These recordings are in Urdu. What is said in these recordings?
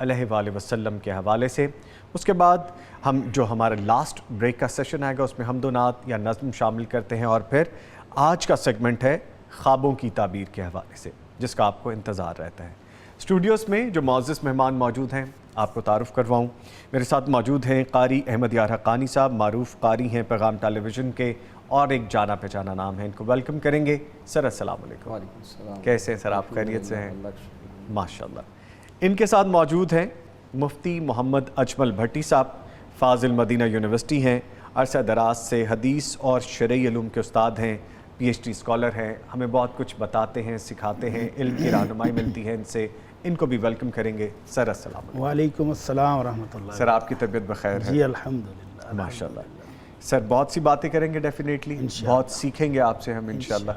علیہ وآلہ وسلم کے حوالے سے۔ اس کے بعد ہم جو ہمارا لاسٹ بریک کا سیشن آئے گا اس میں حمد و نعت یا نظم شامل کرتے ہیں، اور پھر آج کا سیگمنٹ ہے خوابوں کی تعبیر کے حوالے سے، جس کا آپ کو انتظار رہتا ہے۔ اسٹوڈیوز میں جو معزز مہمان موجود ہیں آپ کو تعارف کرواؤں۔ میرے ساتھ موجود ہیں قاری احمد یار حقانی صاحب، معروف قاری ہیں پیغام ٹیلی ویژن کے، اور ایک جانا پہچانا نام ہے، ان کو ویلکم کریں گے۔ سر السلام علیکم۔ وعلیکم السلام۔ کیسے ہیں سر آپ؟ خیریت سے ہیں؟ اللہ کا شکر۔ ماشاءاللہ۔ ان کے ساتھ موجود ہیں مفتی محمد اجمل بھٹی صاحب، فاضل مدینہ یونیورسٹی ہیں، عرصہ دراز سے حدیث اور شرعی علوم کے استاد ہیں، پی ایچ ڈی اسکالر ہیں، ہمیں بہت کچھ بتاتے ہیں، سکھاتے ہیں، علم کی رہنمائی ملتی ہے ان سے۔ ان کو بھی ویلکم کریں گے۔ سر السلام علیکم۔ وعلیکم السلام ورحمۃ اللہ۔ سر آپ کی طبیعت بخیر ہے؟ جی الحمدللہ ماشاءاللہ۔ سر بہت سی باتیں کریں گے ڈیفینیٹلی، بہت سیکھیں گے آپ سے ہم انشاءاللہ۔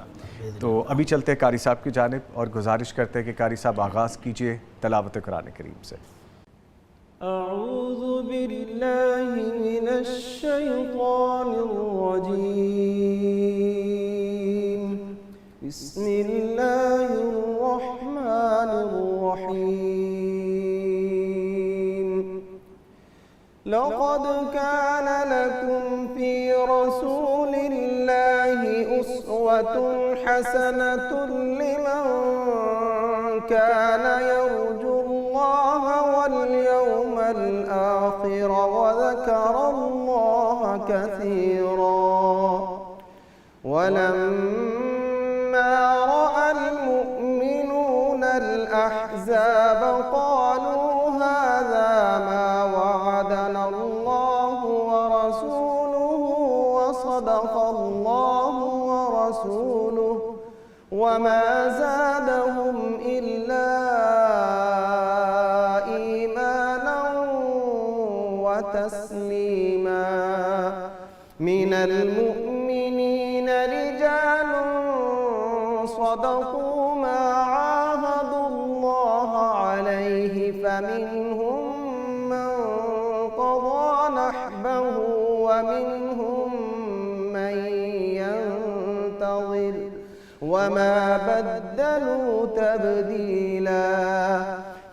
تو ابھی چلتے ہیں قاری صاحب کی جانب اور گزارش کرتے ہیں کہ قاری صاحب آغاز کیجئے تلاوت قرآن کریم سے۔ اعوذ باللہ من الشیطان الرجیم، بسم اللہ الرحمن الرحیم۔ لقد كان لكم في رسول الله أسوة حسنة لمن كان يرجو الله واليوم الآخر وذكر الله كثيرا، ولما رأى المؤمنون الأحزاب قالوا هذا ما وعدنا الله ورسوله وصدق الله ورسوله وما زادهم إلا إيمانا وتسليما۔ من المؤمنين رجال صدقوا ما عاهدوا الله عليه، فمنهم من قضى نحبه ومنهم من ينتظر وما بدلوا تبديلا،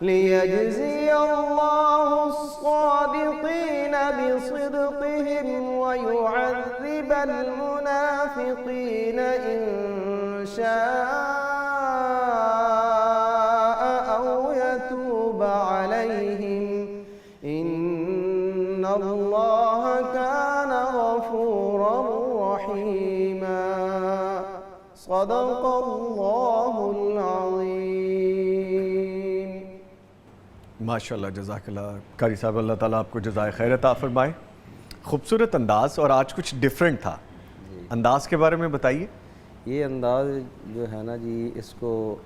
ليجزي الله الصادقين بصدقهم ويعذب المنافقين إن شاء أو يتوب عليهم، إن الله كان غفورا رحيما۔ صدق اللہ العظیم۔ ماشاءاللہ، جزاک اللہ قاری صاحب، اللہ تعالیٰ آپ کو جزائے خیر عطا فرمائے۔ خوبصورت انداز، اور آج کچھ ڈیفرنٹ تھا، انداز کے بارے میں بتائیے۔ یہ انداز جو ہے نا جی، اس کو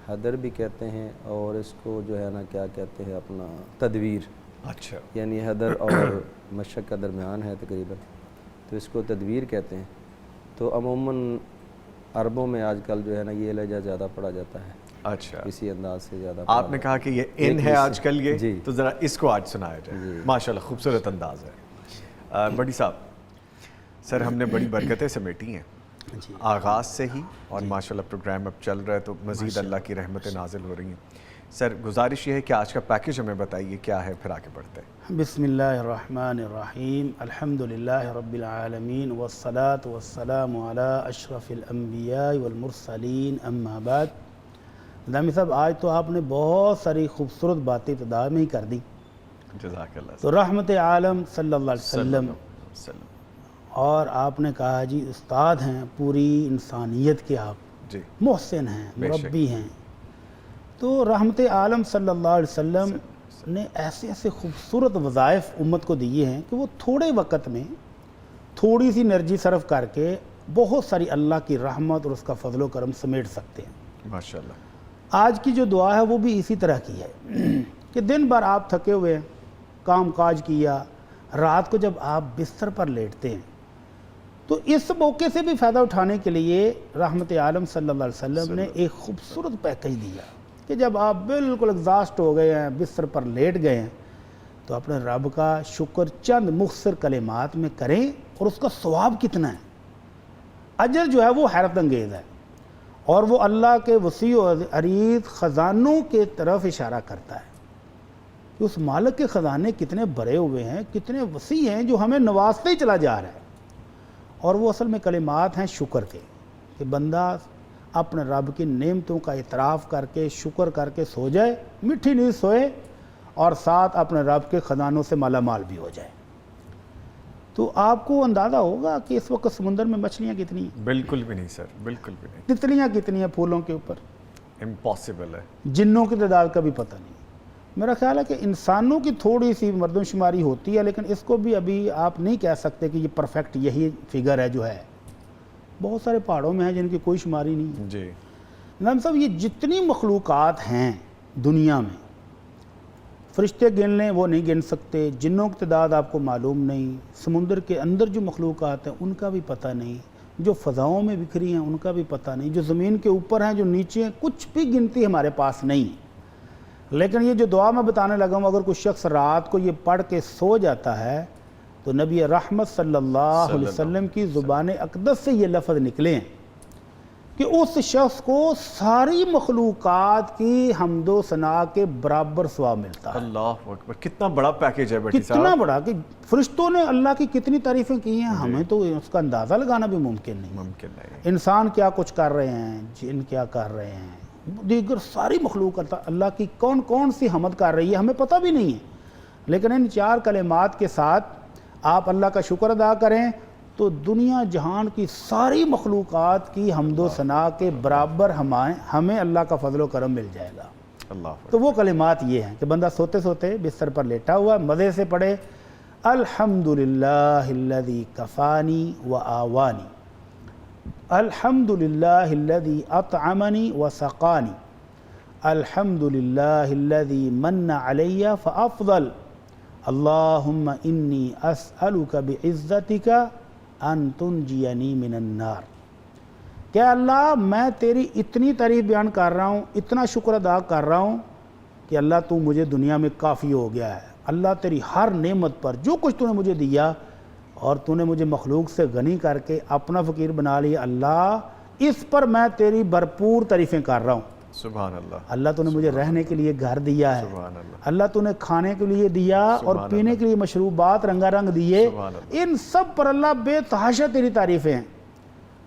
حدر بھی کہتے ہیں، اور اس کو جو ہے نا کیا کہتے ہیں اپنا تدویر، اچھا، یعنی حدر اور مشق کا درمیان ہے تقریباً، تو اس کو تدویر کہتے ہیں۔ تو عموماً عربوں میں آج کل جو ہے نا یہ لہجہ زیادہ پڑھا جاتا ہے، اچھا، اسی انداز سے زیادہ آپ نے کہا کہ یہ ان ہے آج کل یہ، جی، تو ذرا اس کو آج سنایا جائے۔ ماشاءاللہ، خوبصورت انداز ہے۔ بڑی صاحب، سر ہم نے بڑی برکتیں سمیٹی ہیں آغاز سے ہی، اور ماشاءاللہ پروگرام اب چل رہا ہے تو مزید اللہ کی رحمتیں نازل ہو رہی ہیں۔ سر گزارش یہ ہے کہ آج کا پیکج ہمیں بتائیے کیا ہے، پھر آگے بڑھتے ہیں۔ بسم اللہ الرحمن الرحیم، الحمدللہ رب العالمین، والصلاة والسلام علی اشرف الانبیاء والمرسلین، اما بعد۔ نظامی صاحب، آج تو آپ نے بہت ساری خوبصورت باتیں ابتدا میں ہی کر دی۔ جزاک اللہ تو رحمت عالم صلی اللہ علیہ وسلم، وسلم۔ اور آپ نے کہا جی استاد ہیں پوری انسانیت کے، آپ جی، محسن ہیں، بے شک۔ مربی ہیں۔ تو رحمت عالم صلی اللہ علیہ وسلم نے ایسے ایسے خوبصورت وظائف امت کو دیے ہیں کہ وہ تھوڑے وقت میں تھوڑی سی انرجی صرف کر کے بہت ساری اللہ کی رحمت اور اس کا فضل و کرم سمیٹ سکتے ہیں۔ ماشاءاللہ۔ آج کی جو دعا ہے وہ بھی اسی طرح کی ہے کہ دن بھر آپ تھکے ہوئے ہیں، کام کاج کیا، رات کو جب آپ بستر پر لیٹتے ہیں تو اس موقع سے بھی فائدہ اٹھانے کے لیے رحمت عالم صلی اللہ علیہ وسلم نے ایک خوبصورت پیکج دیا کہ جب آپ بالکل ایگزاسٹ ہو گئے ہیں، بستر پر لیٹ گئے ہیں، تو اپنے رب کا شکر چند مختصر کلمات میں کریں، اور اس کا ثواب کتنا ہے، اجر جو ہے وہ حیرت انگیز ہے، اور وہ اللہ کے وسیع و عریض خزانوں کے طرف اشارہ کرتا ہے کہ اس مالک کے خزانے کتنے بھرے ہوئے ہیں، کتنے وسیع ہیں، جو ہمیں نوازتے ہی چلا جا رہا ہے۔ اور وہ اصل میں کلمات ہیں شکر کے، کہ بندہ اپنے رب کی نعمتوں کا اعتراف کر کے شکر کر کے سو جائے، میٹھی نیند سوئے، اور ساتھ اپنے رب کے خزانوں سے مالا مال بھی ہو جائے۔ تو آپ کو اندازہ ہوگا کہ اس وقت سمندر میں مچھلیاں کتنی ہیں، بالکل بھی نہیں سر، بالکل بھی نہیں، تتلیاں کتنی ہیں پھولوں کے اوپر، امپاسبل ہے۔ جنوں کی تعداد کا بھی پتہ نہیں۔ میرا خیال ہے کہ انسانوں کی تھوڑی سی مردم شماری ہوتی ہے، لیکن اس کو بھی ابھی آپ نہیں کہہ سکتے کہ یہ پرفیکٹ یہی فگر ہے جو ہے۔ بہت سارے پہاڑوں میں ہیں جن کی کوئی شماری نہیں ہے۔ جی نظام صاحب، یہ جتنی مخلوقات ہیں دنیا میں، فرشتے گن لیں وہ نہیں گن سکتے، جنوں کی تعداد آپ کو معلوم نہیں، سمندر کے اندر جو مخلوقات ہیں ان کا بھی پتہ نہیں، جو فضاؤں میں بکھری ہیں ان کا بھی پتہ نہیں، جو زمین کے اوپر ہیں جو نیچے ہیں، کچھ بھی گنتی ہمارے پاس نہیں ہے۔ لیکن یہ جو دعا میں بتانے لگا ہوں، اگر کوئی شخص رات کو یہ پڑھ کے سو جاتا ہے تو نبی رحمت صلی اللہ علیہ وسلم کی زبان اقدس سے یہ لفظ نکلے ہیں کہ اس شخص کو ساری مخلوقات کی حمد و ثنا کے برابر ثواب ملتا ہے۔ اللہ اکبر، کتنا بڑا پیکیج ہے بٹی صاحب۔ کتنا بڑا کہ فرشتوں نے اللہ کی کتنی تعریفیں کی ہیں، ہمیں تو اس کا اندازہ لگانا بھی ممکن نہیں۔ ممکن نہیں۔ انسان کیا کچھ کر رہے ہیں، جن کیا کر رہے ہیں، دیگر ساری مخلوق اللہ کی کون کون سی حمد کر رہی ہے ہمیں پتہ بھی نہیں ہے۔ لیکن ان چار کلمات کے ساتھ آپ اللہ کا شکر ادا کریں تو دنیا جہان کی ساری مخلوقات کی حمد و ثنا کے برابر ہمیں اللہ کا فضل و کرم مل جائے گا۔ اللہ تو وہ کلمات یہ ہیں کہ بندہ سوتے سوتے بستر پر لیٹا ہوا مزے سے پڑھے، الحمدللہ الذی کفانی و آوانی، الحمدللہ الذی اطعمنی و سقانی، الحمدللہ الذی من علی فافضل، اللہم انی اسألک بعزتک ان تنجینی من النار۔ کہ اللہ میں تیری اتنی تعریف بیان کر رہا ہوں، اتنا شکر ادا کر رہا ہوں کہ اللہ تو مجھے دنیا میں کافی ہو گیا ہے۔ اللہ تیری ہر نعمت پر جو کچھ تو نے مجھے دیا اور تو نے مجھے مخلوق سے غنی کر کے اپنا فقیر بنا لیا، اللہ اس پر میں تیری بھرپور تعریفیں کر رہا ہوں۔ سبحان اللہ۔ اللہ تو نے مجھے رہنے کے لیے گھر دیا ہے، سبحان اللہ۔ اللہ تو نے کھانے کے لیے دیا اور پینے کے لیے مشروبات رنگا رنگ دیے، سبحان اللہ۔ ان سب پر اللہ بے تحاشا تیری تعریفیں ہیں۔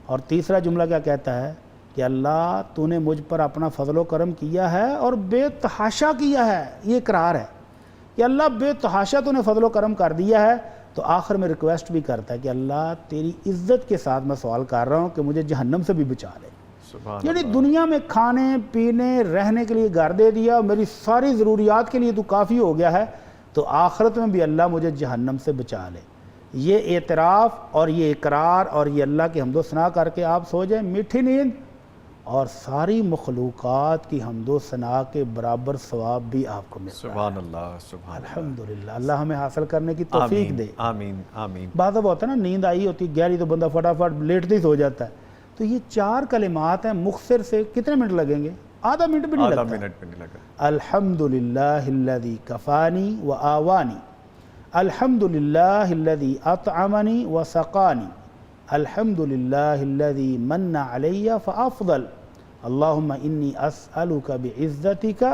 اور تیسرا جملہ کیا کہتا ہے کہ اللہ تو نے مجھ پر اپنا فضل و کرم کیا ہے اور بے تحاشا کیا ہے، یہ اقرار ہے کہ اللہ بے تحاشا تو نے فضل و کرم کر دیا ہے۔ تو آخر میں ریکویسٹ بھی کرتا ہے کہ اللہ تیری عزت کے ساتھ میں سوال کر رہا ہوں کہ مجھے جہنم سے بھی بچا لے۔ سبحان یعنی اللہ۔ دنیا میں کھانے پینے رہنے کے لیے گھر دے دیا، میری ساری ضروریات کے لیے تو کافی ہو گیا ہے، تو آخرت میں بھی اللہ مجھے جہنم سے بچا لے۔ یہ اعتراف اور یہ اقرار اور یہ اللہ کی حمد و ثنا کر کے آپ سو جائیں، میٹھی نیند، اور ساری مخلوقات کی حمد و ثنا کے برابر ثواب بھی آپ کو ملتا ہے۔ سبحان اللہ، سبحان اللہ۔ الحمدللہ، اللہ ہمیں حاصل کرنے کی توفیق دے۔ آمین آمین۔ بعض اب ہوتا ہے نا، نیند آئی ہوتی گہری تو بندہ فٹافٹ لیٹتے ہی سو جاتا ہے۔ تو یہ چار کلمات ہیں، مختصر سے کتنے منٹ لگیں گے؟ آدھا منٹ بھی نہیں لگتا۔ آدھا منٹ بھی نہیں لگا۔ الحمدللہ الذی کفانی و آوانی، الحمدللہ الذی اطعمنی و سقانی، الحمدللہ الذی من علی فافضل، اللہم انی اسألک بعزتک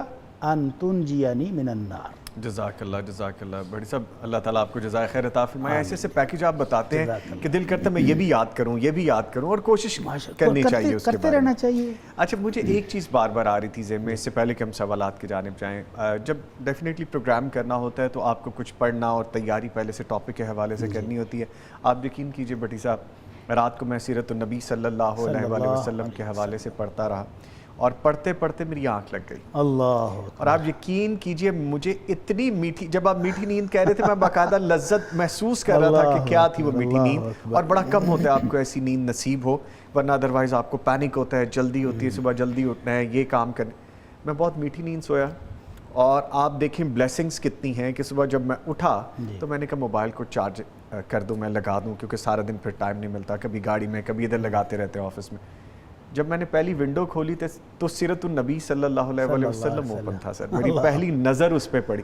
ان تنجینی من النار۔ جزاک اللہ، جزاک اللہ بڑی صاحب، اللہ تعالیٰ آپ کو جزائے خیر عطا فرمائے۔ ایسے ایسے پیکیج آپ بتاتے ہیں کہ دل کرتا ہے میں یہ بھی یاد کروں، یہ بھی یاد کروں، اور کوشش کرنی چاہیے اس کے کرتے بارے میں۔ رہنا چاہیے۔ اچھا، مجھے ایک چیز بار بار آ رہی تھی ذہن میں، اس سے پہلے کہ ہم سوالات کی جانب جائیں، جب ڈیفینیٹلی پروگرام کرنا ہوتا ہے تو آپ کو کچھ پڑھنا اور تیاری پہلے سے ٹاپک کے حوالے سے کرنی ہوتی ہے۔ آپ یقین کیجئے بٹی صاحب، رات کو میں سیرت النبی صلی اللہ علیہ وآلہ وسلم کے حوالے سے پڑھتا رہا، اور پڑھتے پڑھتے میری آنکھ لگ گئی۔ اللہ، اور آپ یقین کیجئے مجھے اتنی میٹھی، جب آپ میٹھی نیند کہہ رہے تھے میں باقاعدہ لذت محسوس کر رہا تھا کہ کیا تھی وہ میٹھی نیند۔ اور بڑا کم ہوتا ہے آپ کو ایسی نیند نصیب ہو، ورنہ ادروائز آپ کو پینک ہوتا ہے، جلدی ہوتی ہے، صبح جلدی اٹھنا ہے، یہ کام کرنے۔ میں بہت میٹھی نیند سویا، اور آپ دیکھیں بلیسنگز کتنی ہیں کہ صبح جب میں اٹھا تو میں نے کہا موبائل کو چارج کر دوں، میں لگا دوں، کیونکہ سارا دن پھر ٹائم نہیں ملتا، کبھی گاڑی میں کبھی ادھر لگاتے رہتے ہیں آفس میں۔ جب میں نے پہلی ونڈو کھولی تو سیرت النبی صلی اللہ علیہ وآلہ وسلم اوپن تھا سر، میری پہلی نظر اس پہ پڑی۔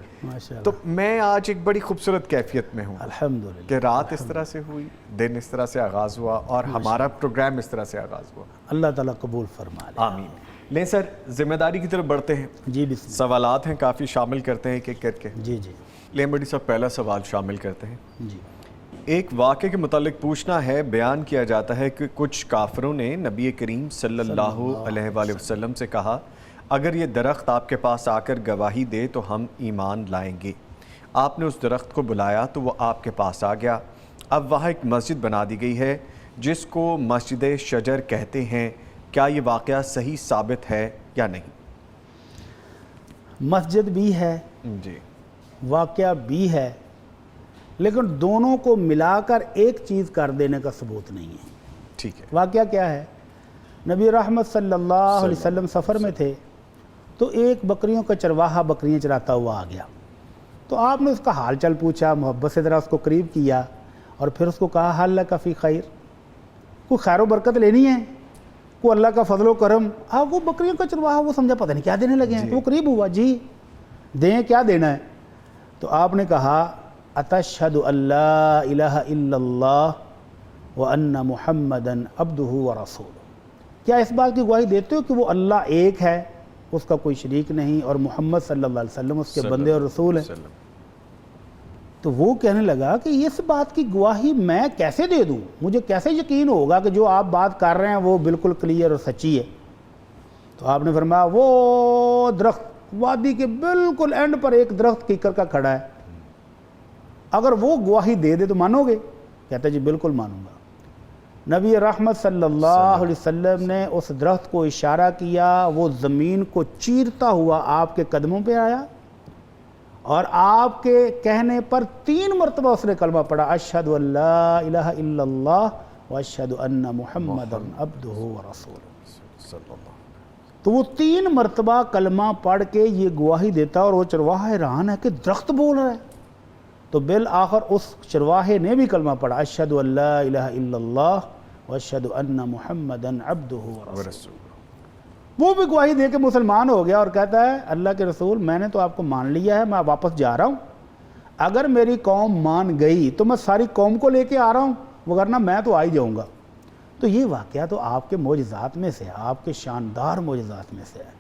تو میں آج ایک بڑی خوبصورت کیفیت میں ہوں الحمدللہ، کہ رات اس طرح سے ہوئی، دن اس طرح سے آغاز ہوا، اور ہمارا پروگرام اس طرح سے آغاز ہوا۔ اللہ تعالیٰ قبول فرما لے۔ آمین۔ لیں سر ذمہ داری کی طرف بڑھتے ہیں. جی بسم سوالات ہیں کافی، شامل کرتے ہیں ایک ایک کر کے. جی جی لیں بڑی صاحب پہلا سوال شامل کرتے ہیں. جی. ایک واقعے کے متعلق پوچھنا ہے. بیان کیا جاتا ہے کہ کچھ کافروں نے نبی کریم صلی اللہ علیہ وآلہ وسلم سے کہا اگر یہ درخت آپ کے پاس آ کر گواہی دے تو ہم ایمان لائیں گے. آپ نے اس درخت کو بلایا تو وہ آپ کے پاس آ گیا. اب وہاں ایک مسجد بنا دی گئی ہے جس کو مسجد شجر کہتے ہیں. کیا یہ واقعہ صحیح ثابت ہے یا نہیں؟ مسجد بھی ہے، جی واقعہ بھی ہے، لیکن دونوں کو ملا کر ایک چیز کر دینے کا ثبوت نہیں ہے. ٹھیک ہے. واقعہ کیا ہے؟ نبی رحمت صلی اللہ علیہ وسلم سفر میں تھے تو ایک بکریوں کا چرواہا بکریاں چراتا ہوا آ گیا. تو آپ نے اس کا حال چال پوچھا، محبت سے ذرا اس کو قریب کیا اور پھر اس کو کہا حل لک فی خیر، کوئی خیر و برکت لینی ہے، کوئی اللہ کا فضل و کرم. آپ وہ بکریوں کا چرواہا وہ سمجھا پتہ نہیں کیا دینے لگے ہیں. تو وہ قریب ہوا، جی دیں، کیا دینا ہے؟ تو آپ نے کہا اتشہد ان لا الہ الا اللہ وان محمدا عبدہ ورسولہ، کیا اس بات کی گواہی دیتے ہو کہ وہ اللہ ایک ہے، اس کا کوئی شریک نہیں، اور محمد صلی اللہ علیہ وسلم اس کے بندے اور رسول ہیں؟ تو وہ کہنے لگا کہ اس بات کی گواہی میں کیسے دے دوں، مجھے کیسے یقین ہوگا کہ جو آپ بات کر رہے ہیں وہ بالکل کلیئر اور سچی ہے؟ تو آپ نے فرمایا وہ درخت وادی کے بالکل اینڈ پر ایک درخت کیکر کا کھڑا ہے، اگر وہ گواہی دے دے تو مانو گے؟ کہتا جی بالکل مانوں گا. نبی رحمت صلی اللہ علیہ وسلم نے اس درخت کو اشارہ کیا، وہ زمین کو چیرتا ہوا آپ کے قدموں پہ آیا اور آپ کے کہنے پر 3 مرتبہ اس نے کلمہ پڑھا اشہد ان لا الہ الا اللہ واشہد ان محمدا عبدہ ورسولہ. تو وہ 3 مرتبہ کلمہ پڑھ کے یہ گواہی دیتا اور وہ چرواہا حیران ہے کہ درخت بول رہا ہے. تو بالآخر اس چرواہے نے بھی کلمہ پڑھا اشہد ان لا الہ الا اللہ واشہد ان محمدا عبدہ ورسولہ. وہ بھی گواہی دے کے مسلمان ہو گیا اور کہتا ہے اللہ کے رسول میں نے تو آپ کو مان لیا ہے، میں واپس جا رہا ہوں، اگر میری قوم مان گئی تو میں ساری قوم کو لے کے آ رہا ہوں، وگرنہ میں تو آ ہی جاؤں گا. تو یہ واقعہ تو آپ کے معجزات میں سے ہے، آپ کے شاندار معجزات میں سے ہے.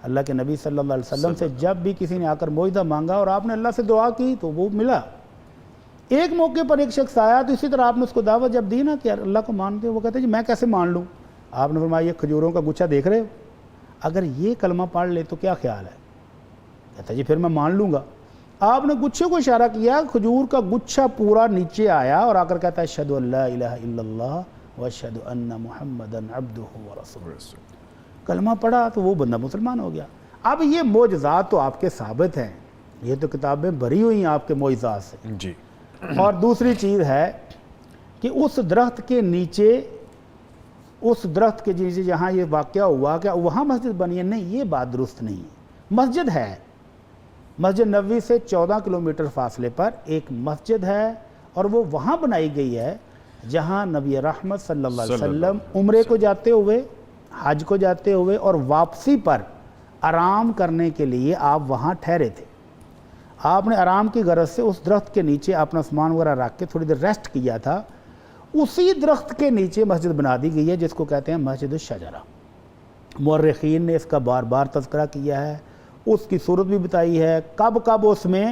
اللہ کے نبی صلی اللہ علیہ وسلم سے جب بھی کسی نے آ کر معجزہ مانگا اور آپ نے اللہ سے دعا کی تو وہ ملا. ایک موقع پر ایک شخص آیا تو اسی طرح آپ نے اس کو دعوت جب دی نا کہ اللہ کو مانتے ہو، وہ کہتے ہیں جی میں کیسے مان لوں؟ آپ نے فرمایا یہ کھجوروں کا گچھا دیکھ رہے ہو، اگر یہ کلمہ پڑھ لے تو کیا خیال ہے؟ کہتا ہے جی پھر میں مان لوں گا. آپ نے گچھے کو اشارہ کیا، کھجور کا گچھا پورا نیچے آیا اور آ کر کہتا ہے اشہد ان لا الہ الا اللہ واشہد ان محمدا عبدہ ورسولہ. کلمہ پڑھا تو وہ بندہ مسلمان ہو گیا. اب یہ معجزات تو آپ کے ثابت ہیں، یہ تو کتابیں بھری ہوئی ہیں آپ کے معجزات سے. جی. اور دوسری چیز ہے کہ اس درخت کے نیچے، اس درخت کے نیچے جہاں یہ واقعہ ہوا کہ وہاں مسجد بنی ہے، نہیں، یہ بات درست نہیں ہے. مسجد ہے، مسجد نبوی سے 14 کلومیٹر فاصلے پر ایک مسجد ہے اور وہ وہاں بنائی گئی ہے جہاں نبی رحمت صلی اللہ علیہ وسلم عمرے کو جاتے ہوئے، حج کو جاتے ہوئے اور واپسی پر آرام کرنے کے لیے آپ وہاں ٹھہرے تھے. آپ نے آرام کی غرض سے اس درخت کے نیچے اپنا سامان وغیرہ رکھ کے تھوڑی دیر ریسٹ کیا تھا. اسی درخت کے نیچے مسجد بنا دی گئی ہے جس کو کہتے ہیں مسجد الشجرہ. مورخین نے اس کا بار بار تذکرہ کیا ہے، اس کی صورت بھی بتائی ہے، کب کب اس میں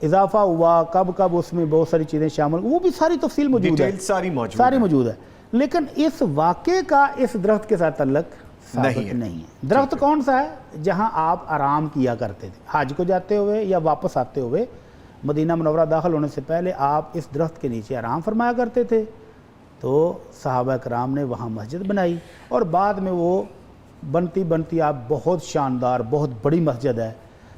اضافہ ہوا، کب کب اس میں بہت ساری چیزیں شامل، وہ بھی ساری تفصیل موجود ہے، ساری موجود ہے. لیکن اس واقعے کا اس درخت کے ساتھ تعلق ثابت نہیں ہے. درخت کون سا ہے؟ جہاں آپ آرام کیا کرتے تھے، حج کو جاتے ہوئے یا واپس آتے ہوئے مدینہ منورہ داخل ہونے سے پہلے آپ اس درخت کے نیچے آرام فرمایا کرتے تھے. تو صحابہ کرام نے وہاں مسجد بنائی اور بعد میں وہ بنتی بنتی آپ بہت شاندار بہت بڑی مسجد ہے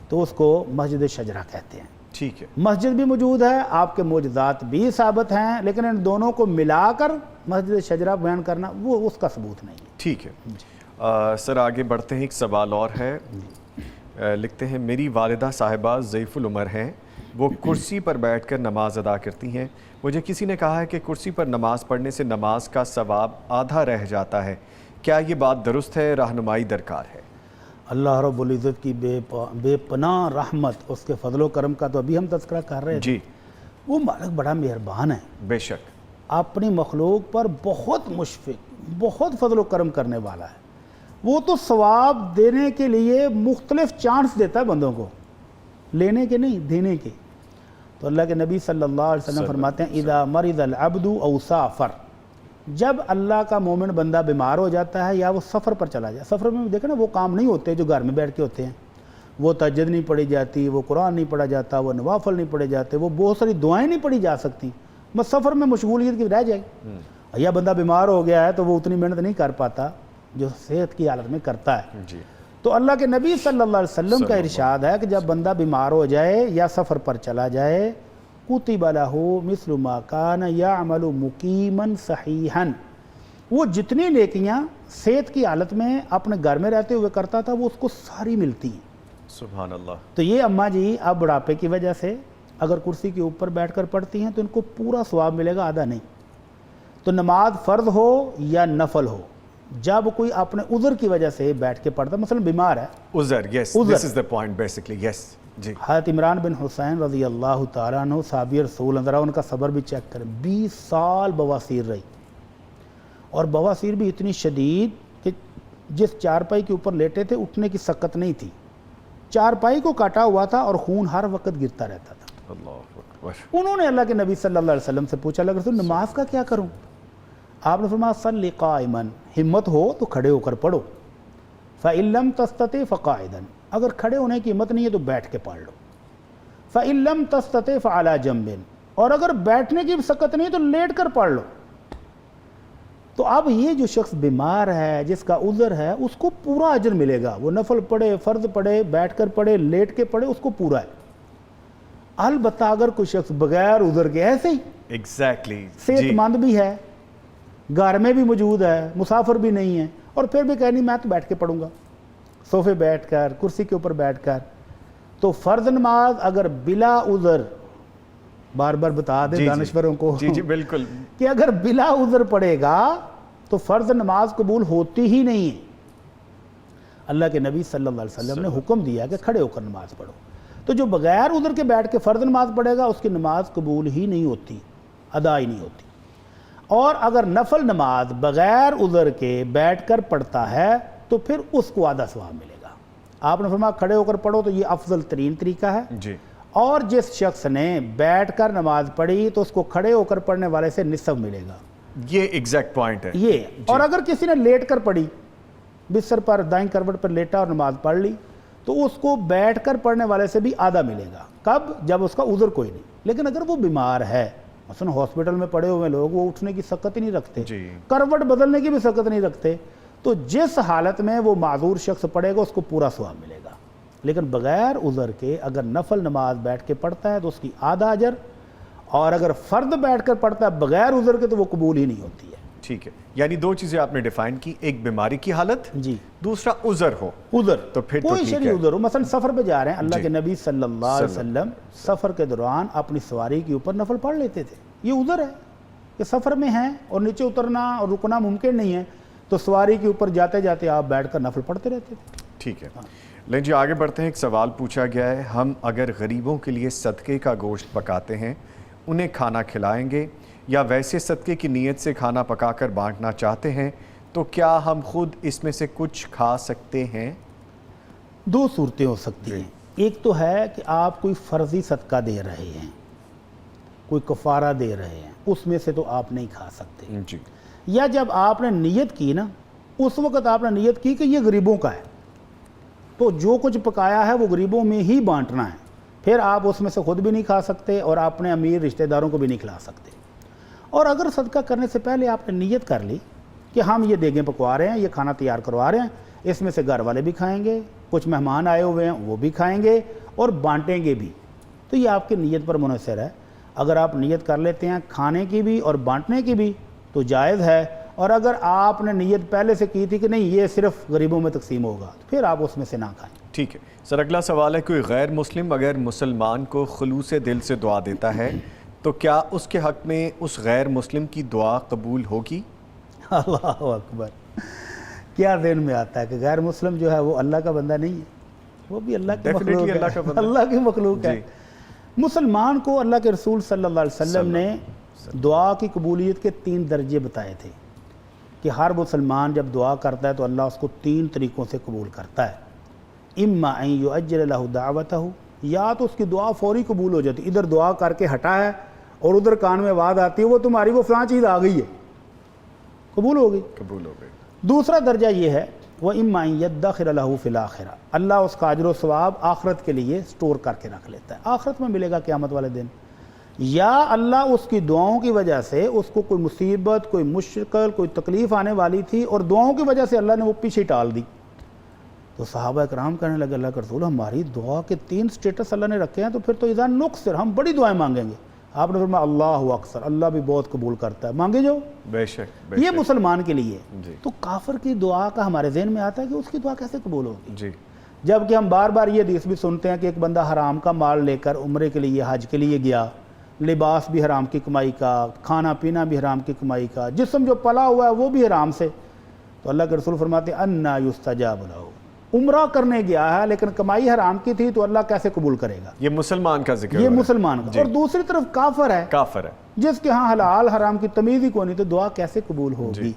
تو اس کو مسجد شجرہ کہتے ہیں. ٹھیک ہے. مسجد بھی موجود ہے، آپ کے معجزات بھی ثابت ہیں، لیکن ان دونوں کو ملا کر مسجد شجرہ بیان کرنا وہ اس کا ثبوت نہیں ہے. ٹھیک ہے. سر آگے بڑھتے ہیں. ایک سوال اور ہے. لکھتے ہیں میری والدہ صاحبہ ضعیف العمر ہیں، وہ کرسی پر بیٹھ کر نماز ادا کرتی ہیں. مجھے کسی نے کہا ہے کہ کرسی پر نماز پڑھنے سے نماز کا ثواب آدھا رہ جاتا ہے، کیا یہ بات درست ہے؟ رہنمائی درکار ہے. اللہ رب العزت کی بے پناہ رحمت، اس کے فضل و کرم کا تو ابھی ہم تذکرہ کر رہے ہیں. جی. وہ مالک بڑا مہربان ہے، بے شک، اپنی مخلوق پر بہت مشفق، بہت فضل و کرم کرنے والا ہے. وہ تو ثواب دینے کے لیے مختلف چانس دیتا ہے بندوں کو، لینے کے نہیں، دینے کے۔ تو اللہ کے نبی صلی اللہ علیہ وسلم فرماتے ہیں اذا مرض العبد او سافر، جب اللہ کا مومن بندہ بیمار ہو جاتا ہے یا وہ سفر پر چلا جائے، سفر میں دیکھیں نا وہ کام نہیں ہوتے جو گھر میں بیٹھ کے ہوتے ہیں، وہ تہجد نہیں پڑھی جاتی، وہ قرآن نہیں پڑھا جاتا، وہ نوافل نہیں پڑھے جاتے، وہ بہت ساری دعائیں نہیں پڑھی جا سکتی، بس سفر میں مشغولیت کی رہ جائے گی۔ یا بندہ بیمار ہو گیا ہے تو وہ اتنی محنت نہیں کر پاتا جو صحت کی حالت میں کرتا ہے۔ جی تو اللہ کے نبی صلی اللہ علیہ وسلم کا ارشاد ہے کہ جب بندہ بیمار ہو جائے یا سفر پر چلا جائے، کتب لہ مثل ما کان یعمل مقیما صحیحا، وہ جتنی نیکیاں صحت کی حالت میں اپنے گھر میں رہتے ہوئے کرتا تھا وہ اس کو ساری ملتی ہیں۔ سبحان اللہ۔ تو یہ اماں جی اب بڑھاپے کی وجہ سے اگر کرسی کے اوپر بیٹھ کر پڑھتی ہیں تو ان کو پورا ثواب ملے گا، آدھا نہیں۔ تو نماز فرض ہو یا نفل ہو، جب کوئی اپنے عذر کی وجہ سے بیٹھ کے پڑھتا، مثلا بیمار ہے، عذر، یس دس از دا پوائنٹ بیسکلی، یس جی۔ حضرت عمران بن حسین رضی اللہ تعالیٰ عنہ صحابی رسول، ذرا ان کا صبر بھی چیک کریں، 20 سال بواسیر رہی، اور بواسیر بھی اتنی شدید کہ جس چارپائی کے اوپر لیٹے تھے اٹھنے کی سکت نہیں تھی، چارپائی کو کاٹا ہوا تھا اور خون ہر وقت گرتا رہتا تھا۔ اللہ اکبر۔ انہوں نے اللہ کے نبی صلی اللہ علیہ وسلم سے پوچھا، اللہ کے رسول نماز کا کیا کروں؟ آپ نے فرمایا صلی قائما، ہمت ہو تو کھڑے ہو کر پڑھو، فإن لم تستطع فقاعدا، اگر کھڑے ہونے کی ہمت نہیں ہے تو بیٹھ کے پڑھ لو، فإن لم تستطع فعلی جنب، اور اگر بیٹھنے کی سکت نہیں ہے تو لیٹ کر پڑھ لو۔ تو اب یہ جو شخص بیمار ہے، جس کا عذر ہے، اس کو پورا اجر ملے گا، وہ نفل پڑھے، فرض پڑھے، بیٹھ کر پڑھے، لیٹ کے پڑھے، اس کو پورا ہے۔ البتہ اگر کوئی شخص بغیر عذر کے ایسے ہی ایگزیکٹلی صحت مند بھی ہے، گھر میں بھی موجود ہے، مسافر بھی نہیں ہے، اور پھر بھی کہنی میں تو بیٹھ کے پڑھوں گا، صوفے بیٹھ کر، کرسی کے اوپر بیٹھ کر، تو فرض نماز اگر بلا عذر، بار بار بتا دیں دانشوروں کو جی بالکل، کہ اگر بلا عذر پڑھے گا تو فرض نماز قبول ہوتی ہی نہیں ہے۔ اللہ کے نبی صلی اللہ علیہ وسلم نے حکم دیا کہ کھڑے ہو کر نماز پڑھو، تو جو بغیر عذر کے بیٹھ کے فرض نماز پڑھے گا اس کی نماز قبول ہی نہیں ہوتی، ادا ہی نہیں ہوتی۔ اور اگر نفل نماز بغیر عذر کے بیٹھ کر پڑھتا ہے تو پھر اس کو آدھا ثواب ملے گا۔ آپ نے فرمایا کھڑے ہو کر پڑھو، تو یہ افضل ترین طریقہ ہے جی۔ اور جس شخص نے بیٹھ کر نماز پڑھی تو اس کو کھڑے ہو کر پڑھنے والے سے نصف ملے گا، یہ ایگزیکٹ پوائنٹ ہے یہ۔ اور اگر کسی نے لیٹ کر پڑھی، بستر پر دائیں کروٹ پر لیٹا اور نماز پڑھ لی، تو اس کو بیٹھ کر پڑھنے والے سے بھی آدھا ملے گا۔ کب؟ جب اس کا عذر کوئی نہیں۔ لیکن اگر وہ بیمار ہے، مثلا ہاسپٹل میں پڑے ہوئے لوگ، وہ اٹھنے کی سکت ہی نہیں رکھتے، جی۔ کروٹ بدلنے کی بھی سکت نہیں رکھتے، تو جس حالت میں وہ معذور شخص پڑھے گا اس کو پورا ثواب ملے گا۔ لیکن بغیر عذر کے اگر نفل نماز بیٹھ کے پڑھتا ہے تو اس کی آدھا اجر، اور اگر فرد بیٹھ کر پڑھتا ہے بغیر عذر کے تو وہ قبول ہی نہیں ہوتی ہے۔ ٹھیک ہے، یعنی دو چیزیں آپ نے ڈیفائن کی، ایک بیماری کی حالت، جی، دوسرا عذر ہو، عذر تو پھر تو کوئی ٹھیک شرعی ہے۔ عذر ہو، مثلا سفر پہ جا رہے ہیں، اللہ جی۔ کے نبی صلی اللہ علیہ وسلم سفر کے دوران اپنی سواری کے اوپر نفل پڑھ لیتے تھے۔ یہ عذر ہے کہ سفر میں ہیں اور نیچے اترنا اور رکنا ممکن نہیں ہے، تو سواری کے اوپر جاتے جاتے آپ بیٹھ کر نفل پڑھتے رہتے تھے۔ ٹھیک ہے، لیں جی آگے بڑھتے ہیں۔ ایک سوال پوچھا گیا ہے، ہم اگر غریبوں کے لیے صدقے کا گوشت پکاتے ہیں، انہیں کھانا کھلائیں گے، یا ویسے صدقے کی نیت سے کھانا پکا کر بانٹنا چاہتے ہیں، تو کیا ہم خود اس میں سے کچھ کھا سکتے ہیں؟ دو صورتیں ہو سکتی ہیں، ایک تو ہے کہ آپ کوئی فرضی صدقہ دے رہے ہیں، کوئی کفارہ دے رہے ہیں، اس میں سے تو آپ نہیں کھا سکتے، جی۔ یا جب آپ نے نیت کی نا، اس وقت آپ نے نیت کی کہ یہ غریبوں کا ہے، تو جو کچھ پکایا ہے وہ غریبوں میں ہی بانٹنا ہے، پھر آپ اس میں سے خود بھی نہیں کھا سکتے اور اپنے امیر رشتہ داروں کو بھی نہیں کھلا سکتے۔ اور اگر صدقہ کرنے سے پہلے آپ نے نیت کر لی کہ ہم یہ دیگیں پکوا رہے ہیں، یہ کھانا تیار کروا رہے ہیں، اس میں سے گھر والے بھی کھائیں گے، کچھ مہمان آئے ہوئے ہیں وہ بھی کھائیں گے اور بانٹیں گے بھی، تو یہ آپ کی نیت پر منحصر ہے۔ اگر آپ نیت کر لیتے ہیں کھانے کی بھی اور بانٹنے کی بھی تو جائز ہے، اور اگر آپ نے نیت پہلے سے کی تھی کہ نہیں یہ صرف غریبوں میں تقسیم ہوگا تو پھر آپ اس میں سے نہ کھائیں۔ ٹھیک ہے سر، اگلا سوال ہے، کوئی غیر مسلم اگر مسلمان کو خلوص دل سے دعا دیتا ہے تو کیا اس کے حق میں اس غیر مسلم کی دعا قبول ہوگی؟ اللہ اکبر، کیا ذہن میں آتا ہے کہ غیر مسلم جو ہے وہ اللہ کا بندہ نہیں ہے، وہ بھی اللہ کی مخلوق Definitely اللہ کا ہے، بندہ۔ اللہ کی مخلوق ہے۔ جی۔ مسلمان کو اللہ کے رسول صلی اللہ علیہ وسلم نے دعا کی قبولیت کے 3 درجے بتائے تھے۔ کہ ہر مسلمان جب دعا کرتا ہے تو اللہ اس کو 3 طریقوں سے قبول کرتا ہے۔ اما ان یؤجل لہ دعوتہ، یا تو اس کی دعا فوری قبول ہو جاتی، ادھر دعا کر کے ہٹا ہے اور ادھر کان میں آواز آتی ہے وہ تمہاری وہ فلاں چیز آ گئی ہے، قبول ہو گئی۔ قبول ہو گئی۔ دوسرا درجہ یہ ہے وہ اما ان یدخر لہ فی الآخرہ، اللہ اس کا اجر و ثواب آخرت کے لیے سٹور کر کے رکھ لیتا ہے، آخرت میں ملے گا قیامت والے دن۔ یا اللہ اس کی دعاؤں کی وجہ سے اس کو کوئی مصیبت، کوئی مشکل، کوئی تکلیف آنے والی تھی اور دعاؤں کی وجہ سے اللہ نے وہ پیچھے ٹال دی، تو صحابہ کرام کہنے لگے اللہ کے رسول ہماری دعا کے 3 سٹیٹس اللہ نے رکھے ہیں، تو پھر تو اذا نقصر ہم بڑی دعائیں مانگیں گے۔ آپ نے فرمایا اللہ اکثر، اللہ بھی بہت قبول کرتا ہے، مانگے جو۔ بے شک، بے یہ شک۔ مسلمان کے لیے جی۔ تو کافر کی دعا کا ہمارے ذہن میں آتا ہے کہ اس کی دعا کیسے قبول ہوگی، جی۔ جبکہ ہم بار بار یہ حدیث بھی سنتے ہیں کہ ایک بندہ حرام کا مال لے کر عمرے کے لیے حج کے لیے گیا، لباس بھی حرام کی کمائی کا، کھانا پینا بھی حرام کی کمائی کا، جسم جو پلا ہوا ہے وہ بھی حرام سے، تو اللہ کے رسول فرماتے ہیں انا یستجاب لہ، عمرہ کرنے گیا ہے لیکن کمائی حرام کی تھی تو اللہ کیسے قبول کرے گا؟ یہ مسلمان کا ذکر یہ ہو رہا ہے۔ مسلمان کا۔ جی۔ اور دوسری طرف کافر ہے، کافر ہے۔ جس کے ہاں حلال حرام کی تمیز ہی کوئی نہیں، تو دعا کیسے قبول ہوگی؟ جی۔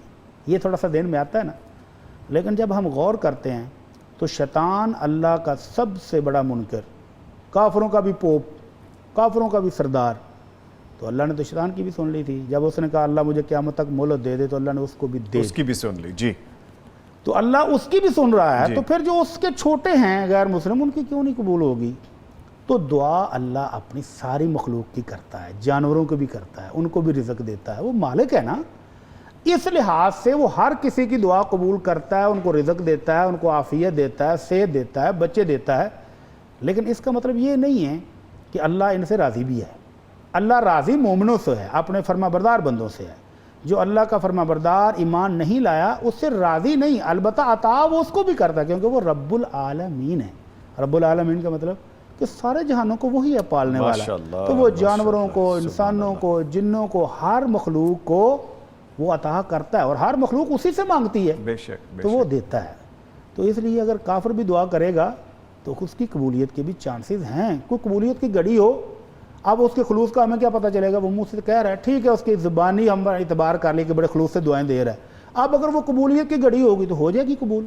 یہ تھوڑا سا ذہن میں آتا ہے نا۔ لیکن جب ہم غور کرتے ہیں تو شیطان اللہ کا سب سے بڑا منکر، کافروں کا بھی پوپ، کافروں کا بھی سردار، تو اللہ نے تو شیطان کی بھی سن لی تھی، جب اس نے کہا اللہ مجھے قیامت تک مہلت دے دے تو اللہ نے اس کو بھی دے اس کی بھی سن لی۔ جی۔ تو اللہ اس کی بھی سن رہا ہے، جی۔ تو پھر جو اس کے چھوٹے ہیں غیر مسلم ان کی کیوں نہیں قبول ہوگی؟ تو دعا اللہ اپنی ساری مخلوق کی کرتا ہے، جانوروں کو بھی کرتا ہے، ان کو بھی رزق دیتا ہے، وہ مالک ہے نا، اس لحاظ سے وہ ہر کسی کی دعا قبول کرتا ہے، ان کو رزق دیتا ہے، ان کو عافیت دیتا ہے، صحت دیتا ہے، بچے دیتا ہے۔ لیکن اس کا مطلب یہ نہیں ہے کہ اللہ ان سے راضی بھی ہے۔ اللہ راضی مومنوں سے ہے، اپنے فرما بردار بندوں سے ہے۔ جو اللہ کا فرما بردار ایمان نہیں لایا اس سے راضی نہیں، البتہ عطا وہ اس کو بھی کرتا ہے کیونکہ وہ رب العالمین ہے۔ رب العالمین کا مطلب کہ سارے جہانوں کو وہی ہے پالنے والا، ماشاءاللہ، تو وہ جانوروں ماشاءاللہ، کو، سبحان انسانوں اللہ۔ کو، جنوں کو، ہر مخلوق کو وہ عطا کرتا ہے، اور ہر مخلوق اسی سے مانگتی ہے، بے شک، بے تو وہ شک۔ دیتا ہے۔ تو اس لیے اگر کافر بھی دعا کرے گا تو اس کی قبولیت کے بھی چانسز ہیں۔ کوئی قبولیت کی گھڑی ہو، اب اس کے خلوص کا ہمیں کیا پتہ چلے گا؟ وہ منہ سے کہہ رہا ہے، ٹھیک ہے اس کی زبانی ہم اعتبار کر لی کہ بڑے خلوص سے دعائیں دے رہا ہے، اب اگر وہ قبولیت کی گھڑی ہوگی تو ہو جائے گی قبول،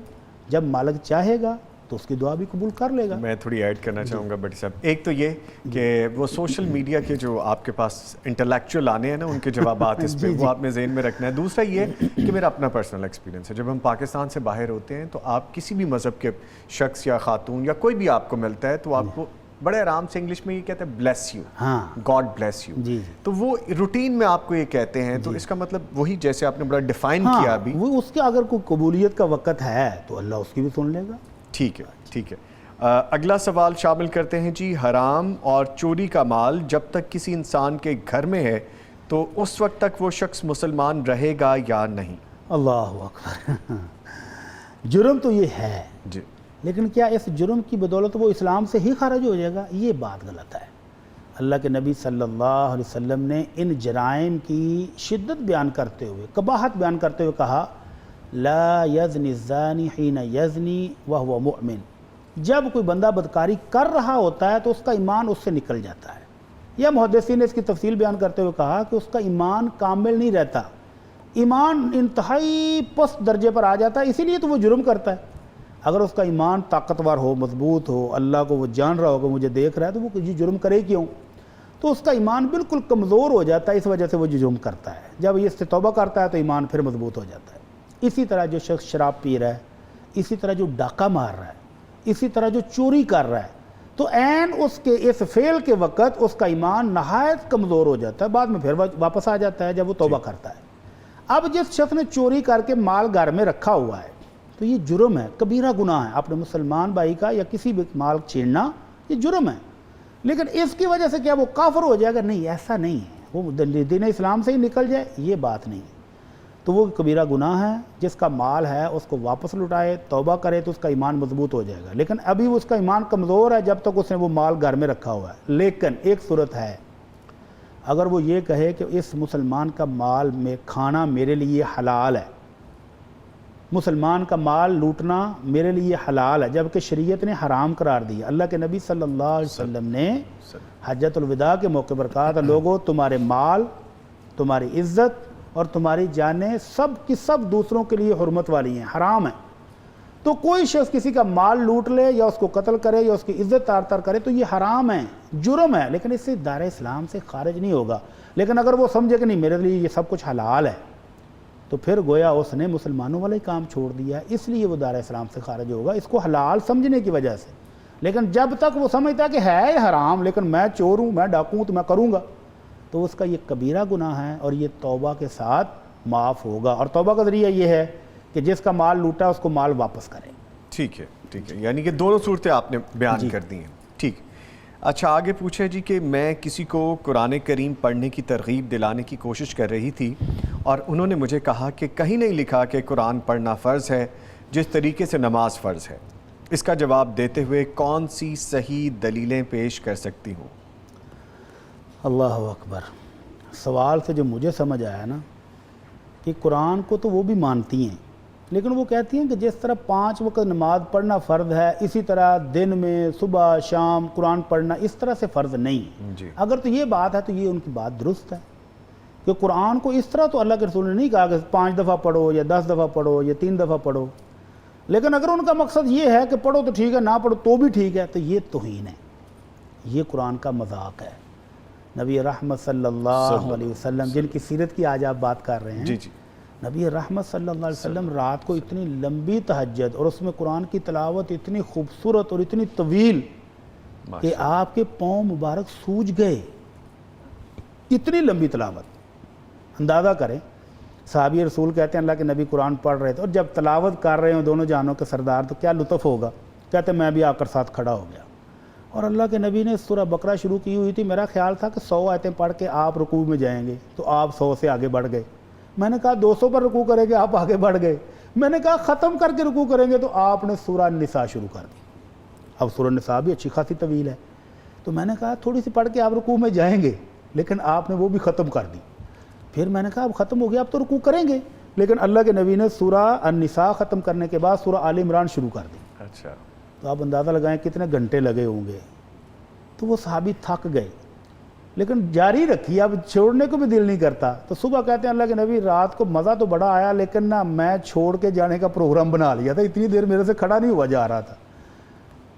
جب مالک چاہے گا تو اس کی دعا بھی قبول کر لے گا۔ میں تھوڑی ایڈ کرنا چاہوں گا بٹی صاحب، ایک تو یہ کہ وہ سوشل میڈیا کے جو آپ کے پاس انٹلیکچوئل آنے ہیں نا، ان کے جوابات اس پہ وہ آپ نے ذہن میں رکھنا ہے۔ دوسرا یہ کہ میرا اپنا پرسنل ایکسپیرینس ہے، جب ہم پاکستان سے باہر ہوتے ہیں تو آپ کسی بھی مذہب کے شخص یا خاتون یا کوئی بھی آپ کو ملتا ہے تو آپ کو بڑے آرام سے انگلش میں یہ کہتے ہیں بلیس یو، ہاں، گاڈ بلیس یو، جی، تو وہ روٹین میں آپ کو یہ کہتے ہیں، تو اس کا مطلب وہی جیسے آپ نے بڑا ڈیفائن کیا ابھی۔ وہ اس کے اگر کوئی قبولیت کا وقت ہے تو اللہ اس کی بھی سن لے گا۔ ٹھیک ہے، ٹھیک ہے۔ اگلا سوال شامل کرتے ہیں جی، حرام اور چوری کا مال جب تک کسی انسان کے گھر میں ہے تو اس وقت تک وہ شخص مسلمان رہے گا یا نہیں؟ اللہ اکبر، جرم تو یہ ہے، جی۔ لیکن کیا اس جرم کی بدولت وہ اسلام سے ہی خارج ہو جائے گا؟ یہ بات غلط ہے۔ اللہ کے نبی صلی اللہ علیہ وسلم نے ان جرائم کی شدت بیان کرتے ہوئے، قباحت بیان کرتے ہوئے کہا لا یزنی الزانی حین یزنی وہو مؤمن، جب کوئی بندہ بدکاری کر رہا ہوتا ہے تو اس کا ایمان اس سے نکل جاتا ہے۔ یا محدثین نے اس کی تفصیل بیان کرتے ہوئے کہا کہ اس کا ایمان کامل نہیں رہتا، ایمان انتہائی پست درجے پر آ جاتا ہے، اسی لیے تو وہ جرم کرتا ہے۔ اگر اس کا ایمان طاقتور ہو، مضبوط ہو، اللہ کو وہ جان رہا ہو کہ مجھے دیکھ رہا ہے، تو وہ جرم کرے کیوں؟ تو اس کا ایمان بالکل کمزور ہو جاتا ہے، اس وجہ سے وہ جرم کرتا ہے۔ جب یہ اس سے توبہ کرتا ہے تو ایمان پھر مضبوط ہو جاتا ہے۔ اسی طرح جو شخص شراب پی رہا ہے، اسی طرح جو ڈاکہ مار رہا ہے، اسی طرح جو چوری کر رہا ہے، تو عین اس کے اس فعل کے وقت اس کا ایمان نہایت کمزور ہو جاتا ہے، بعد میں پھر واپس آ جاتا ہے جب وہ توبہ کرتا ہے۔ اب جس شخص نے چوری کر کے مال گھر میں رکھا ہوا ہے تو یہ جرم ہے، کبیرہ گناہ ہے، اپنے مسلمان بھائی کا یا کسی بھی مال چھیننا یہ جرم ہے۔ لیکن اس کی وجہ سے کیا وہ کافر ہو جائے گا؟ نہیں، ایسا نہیں ہے، وہ دین اسلام سے ہی نکل جائے، یہ بات نہیں ہے۔ تو وہ کبیرہ گناہ ہے، جس کا مال ہے اس کو واپس لٹائے، توبہ کرے تو اس کا ایمان مضبوط ہو جائے گا۔ لیکن ابھی اس کا ایمان کمزور ہے جب تک اس نے وہ مال گھر میں رکھا ہوا ہے۔ لیکن ایک صورت ہے، اگر وہ یہ کہے کہ اس مسلمان کا مال میں کھانا میرے لیے حلال ہے، مسلمان کا مال لوٹنا میرے لیے حلال ہے، جبکہ شریعت نے حرام قرار دیا۔ اللہ کے نبی صلی اللہ علیہ وسلم نے حجۃ الوداع کے موقع پر کہا تھا، لوگوں تمہارے مال، تمہاری عزت اور تمہاری جانیں سب کی سب دوسروں کے لیے حرمت والی ہیں، حرام ہیں۔ تو کوئی شخص کسی کا مال لوٹ لے یا اس کو قتل کرے یا اس کی عزت تار تار کرے تو یہ حرام ہے، جرم ہے، لیکن اس سے دائرہ اسلام سے خارج نہیں ہوگا۔ لیکن اگر وہ سمجھے کہ نہیں میرے لیے یہ سب کچھ حلال ہے تو پھر گویا اس نے مسلمانوں والا ہی کام چھوڑ دیا، اس لیے وہ دائرہ اسلام سے خارج ہوگا، اس کو حلال سمجھنے کی وجہ سے۔ لیکن جب تک وہ سمجھتا ہے کہ ہے یہ حرام لیکن میں چور ہوں، میں ڈاکو ہوں تو میں کروں گا، تو اس کا یہ کبیرہ گناہ ہے اور یہ توبہ کے ساتھ معاف ہوگا۔ اور توبہ کا ذریعہ یہ ہے کہ جس کا مال لوٹا اس کو مال واپس کرے۔ ٹھیک ہے، ٹھیک ہے، یعنی کہ دونوں صورتیں آپ نے بیان کر دی ہیں۔ ٹھیک، اچھا آگے پوچھے جی کہ میں کسی کو قرآن کریم پڑھنے کی ترغیب دلانے کی کوشش کر رہی تھی اور انہوں نے مجھے کہا کہ کہیں نہیں لکھا کہ قرآن پڑھنا فرض ہے جس طریقے سے نماز فرض ہے، اس کا جواب دیتے ہوئے کون سی صحیح دلیلیں پیش کر سکتی ہوں؟ اللہ اکبر۔ سوال سے جو مجھے سمجھ آیا نا کہ قرآن کو تو وہ بھی مانتی ہیں لیکن وہ کہتی ہیں کہ جس طرح 5 وقت نماز پڑھنا فرض ہے اسی طرح دن میں صبح شام قرآن پڑھنا اس طرح سے فرض نہیں جی۔ اگر تو یہ بات ہے تو یہ ان کی بات درست ہے کہ قرآن کو اس طرح تو اللہ کے رسول نے نہیں کہا کہ 5 دفعہ پڑھو یا 10 دفعہ پڑھو یا 3 دفعہ پڑھو، لیکن اگر ان کا مقصد یہ ہے کہ پڑھو تو ٹھیک ہے نہ پڑھو تو بھی ٹھیک ہے تو یہ توہین ہے، یہ قرآن کا مذاق ہے۔ نبی رحمت صلی اللہ علیہ وسلم جن کی سیرت کی آج آپ بات کر رہے ہیں، جی جی، نبی رحمت صلی اللہ علیہ وسلم رات کو اتنی لمبی تہجد اور اس میں قرآن کی تلاوت اتنی خوبصورت اور اتنی طویل کہ آپ کے پاؤں مبارک سوج گئے، اتنی لمبی تلاوت۔ اندازہ کریں، صحابی رسول کہتے ہیں اللہ کے نبی قرآن پڑھ رہے تھے اور جب تلاوت کر رہے ہوں دونوں جہانوں کے سردار تو کیا لطف ہوگا، کہتے ہیں میں بھی آ کر ساتھ کھڑا ہو گیا۔ اور اللہ کے نبی نے سورہ بقرہ شروع کی ہوئی تھی، میرا خیال تھا کہ 100 آیتیں پڑھ کے آپ رکوع میں جائیں گے تو آپ 100 سے آگے بڑھ گئے۔ میں نے کہا 200 پر رکوع کریں گے، آپ آگے بڑھ گئے۔ میں نے کہا ختم کر کے رکوع کریں گے تو آپ نے سورہ نساء شروع کر دی۔ اب سورہ نساء بھی اچھی خاصی طویل ہے، تو میں نے کہا تھوڑی سی پڑھ کے آپ رکوع میں جائیں گے، لیکن آپ نے وہ بھی ختم کر دی۔ پھر میں نے کہا اب ختم ہو گیا اب تو رکوع کریں گے، لیکن اللہ کے نبی نے سورہ النساء ختم کرنے کے بعد سورہ آل عمران شروع کر دی۔ اچھا، تو آپ اندازہ لگائیں کتنے گھنٹے لگے ہوں گے۔ تو وہ صحابی تھک گئے لیکن جاری رکھی، اب چھوڑنے کو بھی دل نہیں کرتا۔ تو صبح کہتے ہیں اللہ کے نبی رات کو مزہ تو بڑا آیا لیکن نہ میں چھوڑ کے جانے کا پروگرام بنا لیا تھا، اتنی دیر میرے سے کھڑا نہیں ہوا جا رہا تھا۔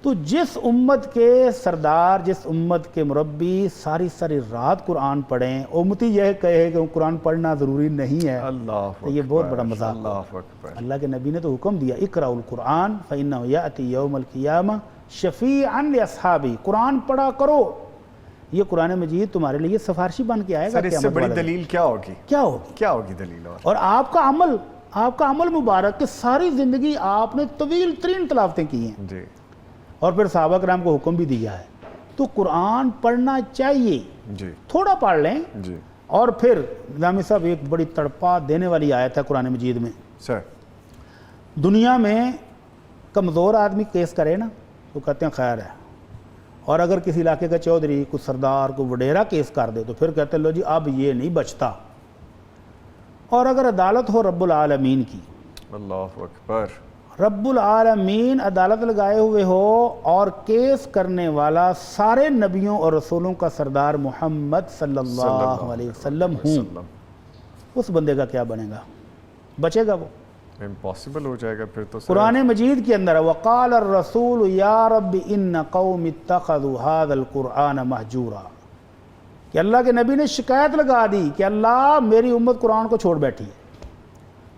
تو جس امت کے سردار، جس امت کے مربی ساری ساری رات قرآن پڑھیں، امتی یہ کہے کہ قرآن پڑھنا ضروری نہیں ہے، اللہ تو یہ بہت بڑا مذاق ہے۔ اللہ اکبر۔ اللہ کے نبی نے تو حکم دیا اقرأوا القرآن فإنه يأتي يوم القیامہ شفیعا لأصحابہ، قرآن پڑھا کرو، یہ قرآن مجید تمہارے لیے سفارشی بن کے آئے گا سر اس سے قیامت بڑی والے دن۔ دلیل کیا ہوگی؟ کیا ہوگی؟ کیا ہوگی دلیل؟ اور آپ کا عمل مبارک کہ ساری زندگی آپ نے طویل ترین تلاوتیں کی ہیں جی اور پھر صحابہ کرام کو حکم بھی دیا ہے، تو قرآن پڑھنا چاہیے، جی تھوڑا پڑھ لیں۔ جی اور پھر نظامی صاحب ایک بڑی تڑپا دینے والی آیت ہے قرآن مجید میں، سر۔ دنیا میں کمزور آدمی کیس کرے نا تو کہتے ہیں خیر ہے، اور اگر کسی علاقے کا چودھری کوئی سردار کوئی وڈیرا کیس کر دے تو پھر کہتے ہیں لو جی اب یہ نہیں بچتا۔ اور اگر عدالت ہو رب العالمین کی، اللہ اکبر، رب العالمین عدالت لگائے ہوئے ہو اور کیس کرنے والا سارے نبیوں اور رسولوں کا سردار محمد صلی اللہ علیہ وسلم ہوں، اس بندے کا کیا بنے گا؟ بچے گا؟ وہ امپاسبل ہو جائے گا پھر تو۔ قرآن مجید کے اندر وقال الرسول یا رب ان قوم اتخذوا هذا القرآن مہجورا، کہ اللہ کے نبی نے شکایت لگا دی کہ اللہ میری امت قرآن کو چھوڑ بیٹھی ہے۔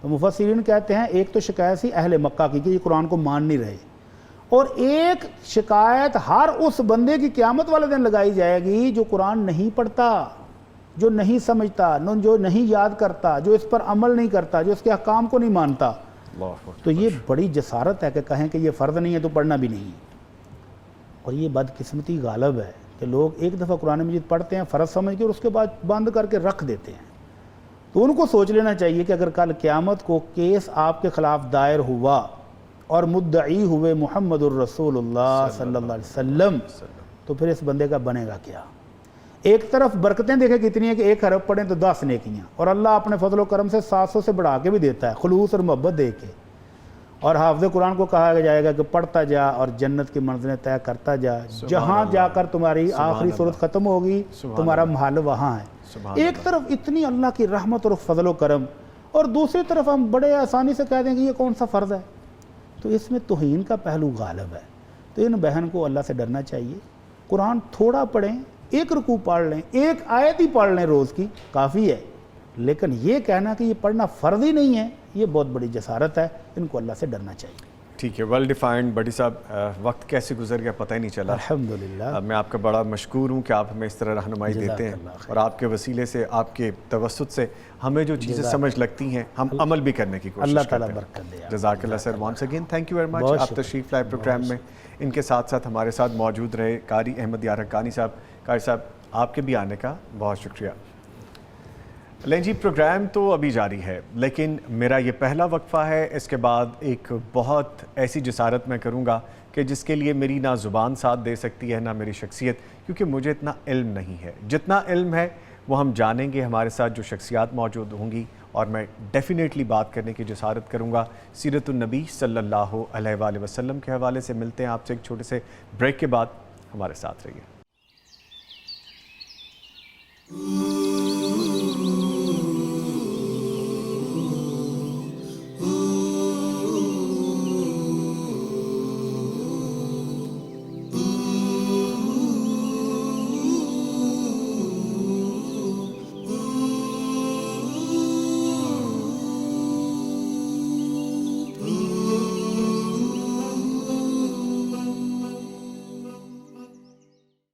تو مفسرین کہتے ہیں ایک تو شکایت سی اہل مکہ کی کہ یہ قرآن کو مان نہیں رہے، اور ایک شکایت ہر اس بندے کی قیامت والے دن لگائی جائے گی جو قرآن نہیں پڑھتا، جو نہیں سمجھتا، جو نہیں یاد کرتا، جو اس پر عمل نہیں کرتا، جو اس کے احکام کو نہیں مانتا۔ تو یہ بڑی جسارت ہے کہ کہیں کہ یہ فرض نہیں ہے تو پڑھنا بھی نہیں، اور یہ بدقسمتی غالب ہے کہ لوگ ایک دفعہ قرآن مجید پڑھتے ہیں فرض سمجھ کے اور اس کے بعد بند کر کے رکھ دیتے ہیں۔ تو ان کو سوچ لینا چاہیے کہ اگر کل قیامت کو کیس آپ کے خلاف دائر ہوا اور مدعی ہوئے محمد الرسول اللہ صلی اللہ علیہ وسلم، تو پھر اس بندے کا بنے گا کیا؟ ایک طرف برکتیں دیکھیں کتنی ہیں کہ 1 حرف پڑھیں تو 10 نیکیاں، اور اللہ اپنے فضل و کرم سے 700 سے بڑھا کے بھی دیتا ہے خلوص اور محبت دے کے۔ اور حافظ قرآن کو کہا جائے گا کہ پڑھتا جا اور جنت کی منزلیں طے کرتا جا، جہاں جا کر تمہاری آخری صورت ختم ہوگی تمہارا محل وہاں ہے۔ ایک طرف اتنی اللہ کی رحمت اور فضل و کرم، اور دوسری طرف ہم بڑے آسانی سے کہہ دیں کہ یہ کون سا فرض ہے، تو اس میں توہین کا پہلو غالب ہے۔ تو ان بہن کو اللہ سے ڈرنا چاہیے، قرآن تھوڑا پڑھیں، ایک رکوع پڑھ لیں، ایک آیت ہی پڑھ لیں روز کی، کافی ہے، لیکن یہ کہنا کہ یہ پڑھنا فرض ہی نہیں ہے، یہ بہت بڑی جسارت ہے۔ ان کو اللہ سے ڈرنا چاہیے۔ ٹھیک ہے، ویل ڈیفائنڈ بڑی صاحب، وقت کیسے گزر گیا پتہ ہی نہیں چلا۔ الحمدللہ، میں آپ کا بڑا مشکور ہوں کہ آپ ہمیں اس طرح رہنمائی جزاک دیتے ہیں، اللہ خیر۔ اور آپ کے وسیلے سے، آپ کے توسط سے ہمیں جو چیزیں سمجھ لگتی ہیں ہم عمل بھی کرنے کی کوشش اللہ کرتے تعالیٰ ہیں۔ برکت دے۔ جزاک اللہ sir, once again thank you very much, بہت آپ شکریہ، تشریف لائے پروگرام میں۔ ان کے ساتھ ساتھ ہمارے ساتھ موجود رہے قاری احمد یار حقانی صاحب۔ قاری صاحب، آپ کے بھی آنے کا بہت شکریہ۔ لیں جی، پروگرام تو ابھی جاری ہے، لیکن میرا یہ پہلا وقفہ ہے، اس کے بعد ایک بہت ایسی جسارت میں کروں گا کہ جس کے لیے میری نہ زبان ساتھ دے سکتی ہے نہ میری شخصیت، کیونکہ مجھے اتنا علم نہیں ہے۔ جتنا علم ہے وہ ہم جانیں گے، ہمارے ساتھ جو شخصیات موجود ہوں گی، اور میں ڈیفینیٹلی بات کرنے کی جسارت کروں گا سیرت النبی صلی اللہ علیہ وآلہ وسلم کے حوالے سے۔ ملتے ہیں آپ سے ایک چھوٹے سے بریک کے بعد، ہمارے ساتھ رہیے۔